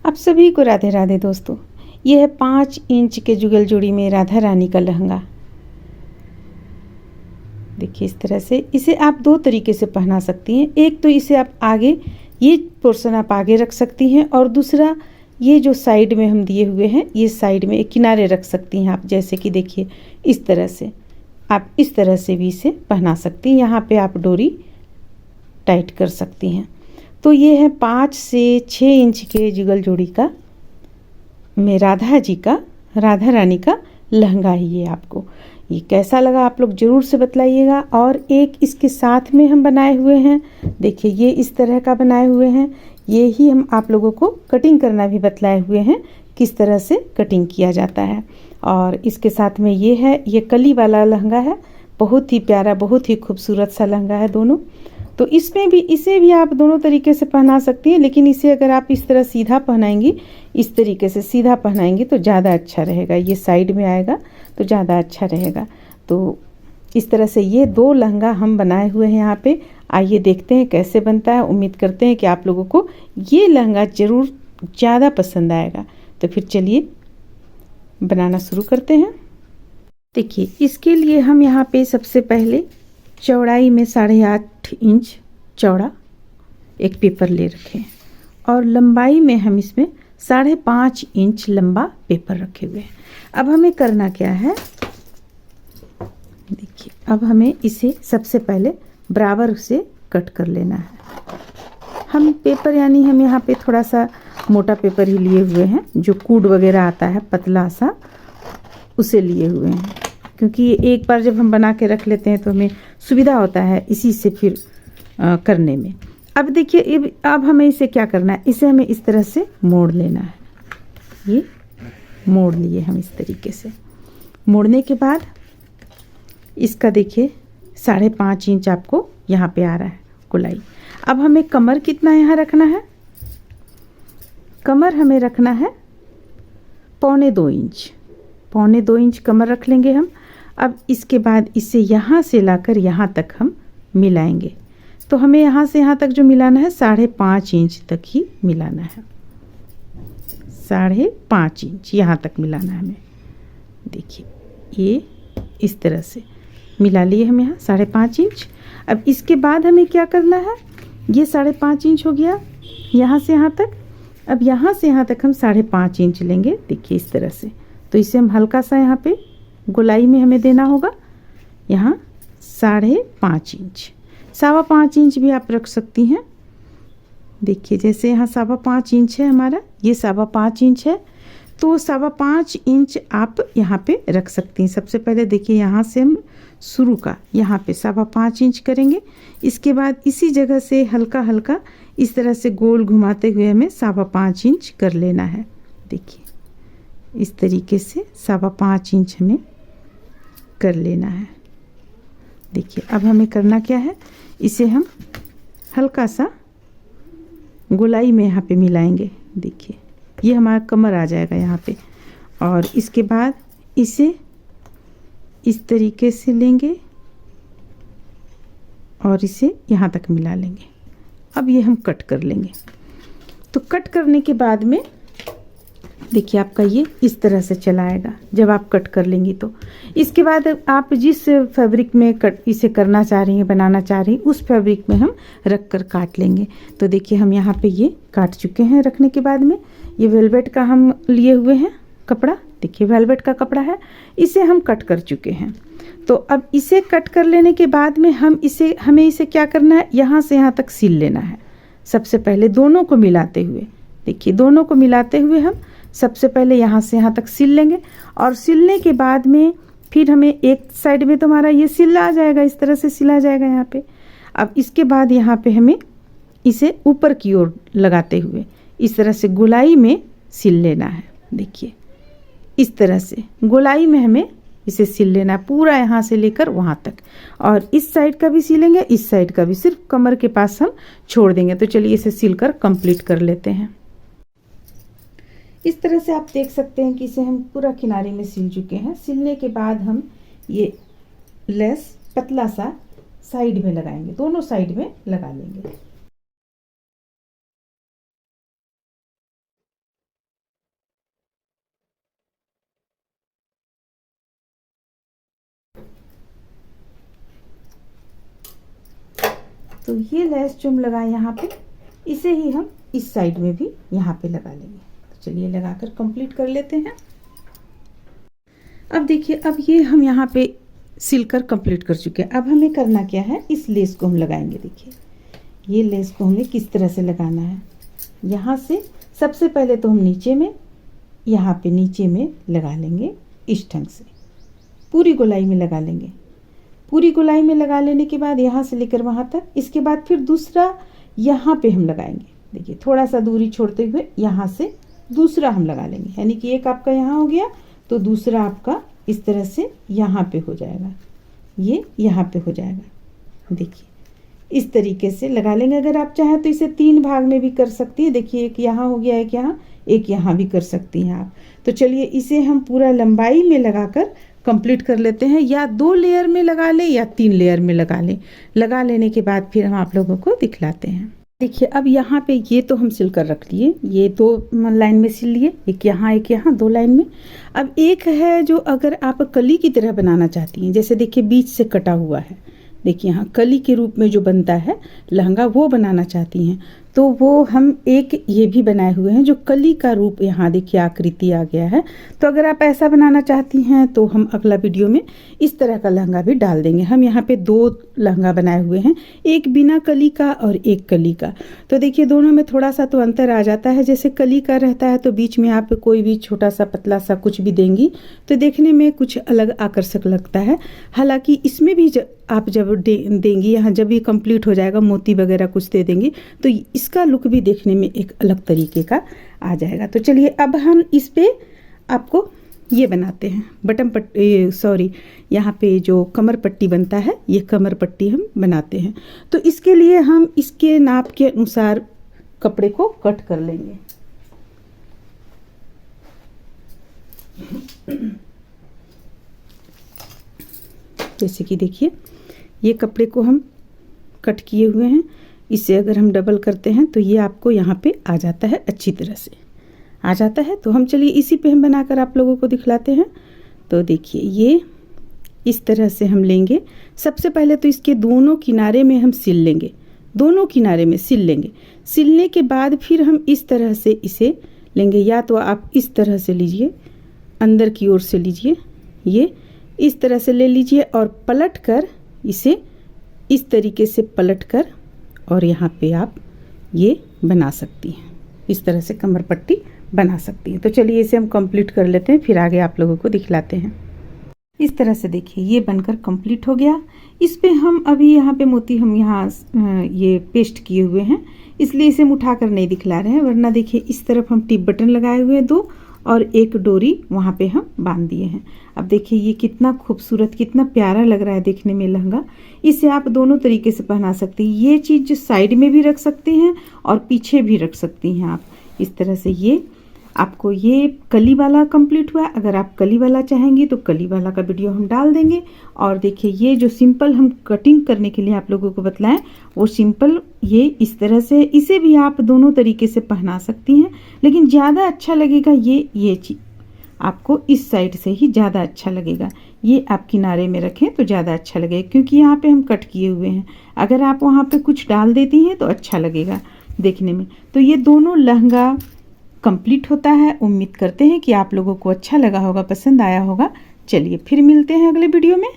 आप सभी को राधे राधे दोस्तों। यह है 5 इंच के जुगल जोड़ी में राधा रानी का लहंगा। देखिए इस तरह से इसे आप दो तरीके से पहना सकती हैं। एक तो इसे आप आगे, ये पोर्शन आप आगे रख सकती हैं, और दूसरा ये जो साइड में हम दिए हुए हैं, ये साइड में एक किनारे रख सकती हैं आप। जैसे कि देखिए इस तरह से आप इस तरह से भी इसे पहना सकती हैं। यहाँ पे आप डोरी टाइट कर सकती हैं। तो ये है 5 से 6 इंच के जुगल जोड़ी का में राधा रानी का लहंगा ही ये आपको। ये कैसा लगा आप लोग ज़रूर से बतलाइएगा। और एक इसके साथ में हम बनाए हुए हैं, देखिए ये इस तरह का बनाए हुए हैं। ये ही हम आप लोगों को कटिंग करना भी बतलाए हुए हैं, किस तरह से कटिंग किया जाता है। और इसके साथ में ये है, ये कली वाला लहंगा है, बहुत ही प्यारा, बहुत ही खूबसूरत सा लहंगा है दोनों। तो इसमें भी, इसे भी आप दोनों तरीके से पहना सकती हैं, लेकिन इसे अगर आप इस तरह सीधा पहनाएंगी, इस तरीके से सीधा पहनाएंगी तो ज़्यादा अच्छा रहेगा। ये साइड में आएगा तो ज़्यादा अच्छा रहेगा। तो इस तरह से ये 2 लहंगा हम बनाए हुए हैं यहाँ पे। आइए देखते हैं कैसे बनता है। उम्मीद करते हैं कि आप लोगों को ये लहंगा ज़रूर ज़्यादा पसंद आएगा। तो फिर चलिए बनाना शुरू करते हैं। देखिए इसके लिए हम यहाँ पे सबसे पहले चौड़ाई में 8.5 इंच चौड़ा एक पेपर ले रखे हैं, और लंबाई में हम इसमें 5.5 इंच लंबा पेपर रखे हुए हैं। अब हमें करना क्या है, देखिए अब हमें इसे सबसे पहले बराबर से कट कर लेना है। हम पेपर, यानी हम यहाँ पे थोड़ा सा मोटा पेपर ही लिए हुए हैं, जो कूड वगैरह आता है पतला सा, उसे लिए हुए हैं। क्योंकि एक बार जब हम बना के रख लेते हैं तो हमें सुविधा होता है इसी से फिर करने में। अब देखिए अब हमें इसे क्या करना है, इसे हमें इस तरह से मोड़ लेना है। ये मोड़ लिए हम इस तरीके से। मोड़ने के बाद इसका देखिए 5.5 इंच आपको यहाँ पे आ रहा है गोलाई। अब हमें कमर कितना यहाँ रखना है, कमर हमें रखना है 2.25 इंच। 2.25 इंच कमर रख लेंगे हम। अब इसके बाद इसे यहाँ से लाकर यहाँ तक हम मिलाएंगे। तो हमें यहाँ से यहाँ तक जो मिलाना है 5.5 इंच तक ही मिलाना है। 5.5 इंच यहाँ तक मिलाना है हमें। देखिए ये इस तरह से मिला लिए हम यहाँ 5.5 इंच। अब इसके बाद हमें क्या करना है, ये 5.5 इंच हो गया यहाँ से यहाँ तक। अब यहाँ से यहाँ तक हम 5.5 इंच लेंगे। देखिए इस तरह से। तो इसे हम हल्का सा यहाँ पे गोलाई में हमें देना होगा, यहाँ 5.5 इंच। 5.25 इंच भी आप रख सकती हैं। देखिए जैसे यहाँ 5.25 इंच है हमारा, ये 5.25 इंच है, तो 5.25 इंच आप यहाँ पे रख सकती हैं। सबसे पहले देखिए यहाँ से हम शुरू का यहाँ पे 5.25 इंच करेंगे। इसके बाद इसी जगह से हल्का हल्का इस तरह से गोल घुमाते हुए हमें 5.25 इंच कर लेना है। देखिए इस तरीके से 5.25 इंच हमें कर लेना है। देखिए अब हमें करना क्या है, इसे हम हल्का सा गोलाई में यहाँ पे मिलाएंगे। देखिए ये हमारा कमर आ जाएगा यहाँ पे, और इसके बाद इसे इस तरीके से लेंगे और इसे यहाँ तक मिला लेंगे। अब ये हम कट कर लेंगे। तो कट करने के बाद में देखिए आपका ये इस तरह से चला आएगा जब आप कट कर लेंगी। तो इसके बाद आप जिस फैब्रिक में इसे करना चाह रही हैं, बनाना चाह रही हैं, उस फैब्रिक में हम रख कर काट लेंगे। तो देखिए हम यहाँ पे ये काट चुके हैं। रखने के बाद में ये वेलवेट का हम लिए हुए हैं कपड़ा, देखिए वेलवेट का कपड़ा है, इसे हम कट कर चुके हैं। तो अब इसे कट कर लेने के बाद में हमें इसे क्या करना है, यहाँ से यहाँ तक सिल लेना है। सबसे पहले दोनों को मिलाते हुए, देखिए दोनों को मिलाते हुए हम सबसे पहले यहाँ से यहाँ तक सिल लेंगे। और सिलने के बाद में फिर हमें एक साइड में तो हमारा ये सिला आ जाएगा, इस तरह से सिला जाएगा यहाँ पे। अब इसके बाद यहाँ पे हमें इसे ऊपर की ओर लगाते हुए इस तरह से गोलाई में सिल लेना है। देखिए इस तरह से गोलाई में हमें इसे सिल लेना है, पूरा यहाँ से लेकर वहाँ तक। और इस साइड का भी सिलेंगे, इस साइड का भी, सिर्फ कमर के पास हम छोड़ देंगे। तो चलिए इसे सिलकर कंप्लीट कर लेते हैं। इस तरह से आप देख सकते हैं कि इसे हम पूरा किनारे में सिल चुके हैं। सिलने के बाद हम ये लेस पतला सा साइड में लगाएंगे, दोनों साइड में लगा लेंगे। तो ये लेस जो हम लगाए यहाँ पे, इसे ही हम इस साइड में भी यहाँ पे लगा लेंगे। तो चलिए लगाकर कंप्लीट कर लेते हैं। अब देखिए, अब ये हम यहाँ पे सिलकर कंप्लीट कर चुके हैं। अब हमें करना क्या है, इस लेस को हम लगाएंगे। देखिए ये लेस को हमें किस तरह से लगाना है। यहाँ से सबसे पहले तो हम नीचे में, यहाँ पे नीचे में लगा लेंगे इस ढंग से, पूरी गोलाई में लगा लेंगे। पूरी गोलाई में लगा लेने के बाद यहाँ से लेकर वहाँ तक, इसके बाद फिर दूसरा यहाँ पे हम लगाएंगे। देखिए थोड़ा सा दूरी छोड़ते हुए यहाँ से दूसरा हम लगा लेंगे, यानी कि एक आपका यहाँ हो गया तो दूसरा आपका इस तरह से यहाँ पे हो जाएगा, ये यहाँ पे हो जाएगा। देखिए इस तरीके से लगा लेंगे। अगर आप चाहें तो इसे 3 भाग में भी कर सकती है। देखिए एक यहाँ हो गया, एक यहाँ भी कर सकती हैं आप। तो चलिए इसे हम पूरा लंबाई में लगाकर कंप्लीट कर लेते हैं, या 2 लेयर में लगा लें या 3 लेयर में लगा लें। लगा लेने के बाद फिर हम आप लोगों को दिखलाते हैं। देखिए अब यहाँ पे ये तो हम सिल कर रख लिए, ये 2 लाइन में सिल लिए, एक यहाँ 2 लाइन में। अब एक है जो अगर आप कली की तरह बनाना चाहती हैं, जैसे देखिए बीच से कटा हुआ है, देखिए यहाँ कली के रूप में जो बनता है लहंगा, वो बनाना चाहती हैं तो वो हम एक ये भी बनाए हुए हैं जो कली का रूप, यहाँ देखिए आकृति आ गया है। तो अगर आप ऐसा बनाना चाहती हैं तो हम अगला वीडियो में इस तरह का लहंगा भी डाल देंगे। हम यहाँ पे 2 लहंगा बनाए हुए हैं, एक बिना कली का और एक कली का। तो देखिए दोनों में थोड़ा सा तो अंतर आ जाता है। जैसे कली का रहता है तो बीच में आप कोई भी छोटा सा पतला सा कुछ भी देंगी तो देखने में कुछ अलग आकर्षक लगता है। हालांकि इसमें भी आप जब देंगी, यहाँ जब ये कंप्लीट हो जाएगा, मोती वगैरह कुछ दे देंगी तो इसका लुक भी देखने में एक अलग तरीके का आ जाएगा। तो चलिए अब हम इस पे आपको ये बनाते हैं, बटन पट्टी, सॉरी यहाँ पे जो कमर पट्टी बनता है, ये कमर पट्टी हम बनाते हैं। तो इसके लिए हम इसके नाप के अनुसार कपड़े को कट कर लेंगे। जैसे कि देखिए ये कपड़े को हम कट किए हुए हैं, इसे अगर हम डबल करते हैं तो ये आपको यहाँ पे आ जाता है, अच्छी तरह से आ जाता है। तो हम चलिए इसी पे हम बनाकर आप लोगों को दिखलाते हैं। तो देखिए ये इस तरह से हम लेंगे। सबसे पहले तो इसके दोनों किनारे में हम सिल लेंगे, दोनों किनारे में सिल लेंगे। सिलने के बाद फिर हम इस तरह से इसे लेंगे, या तो आप इस तरह से लीजिए, अंदर की ओर से लीजिए, ये इस तरह से ले लीजिए और पलट कर इसे इस तरीके से पलट कर और यहाँ पे आप ये बना सकती हैं, इस तरह से कमर पट्टी बना सकती हैं। तो चलिए इसे हम कंप्लीट कर लेते हैं, फिर आगे आप लोगों को दिखलाते हैं। इस तरह से देखिए ये बनकर कंप्लीट हो गया। इस पे हम अभी यहाँ पे मोती हम यहाँ ये पेस्ट किए हुए हैं, इसलिए इसे हम उठा कर नहीं दिखला रहे हैं, वरना देखिए इस तरफ हम टिप बटन लगाए हुए हैं 2 और एक डोरी वहाँ पे हम बांध दिए हैं। अब देखिए ये कितना खूबसूरत, कितना प्यारा लग रहा है देखने में लहंगा। इसे आप दोनों तरीके से पहना सकती हैं। ये चीज़ साइड में भी रख सकती हैं और पीछे भी रख सकती हैं आप, इस तरह से। ये आपको ये कली वाला कंप्लीट हुआ। अगर आप कली वाला चाहेंगी तो कली वाला का वीडियो हम डाल देंगे। और देखिए ये जो सिंपल हम कटिंग करने के लिए आप लोगों को बतलाएं, वो सिंपल ये इस तरह से, इसे भी आप दोनों तरीके से पहना सकती हैं, लेकिन ज़्यादा अच्छा लगेगा ये चीज़ आपको इस साइड से ही ज़्यादा अच्छा लगेगा। ये आप किनारे में रखें तो ज़्यादा अच्छा लगेगा, क्योंकि यहाँ पे हम कट किए हुए हैं। अगर आप वहाँ पे कुछ डाल देती हैं तो अच्छा लगेगा देखने में। तो ये दोनों लहंगा कंप्लीट होता है। उम्मीद करते हैं कि आप लोगों को अच्छा लगा होगा, पसंद आया होगा। चलिए फिर मिलते हैं अगले वीडियो में।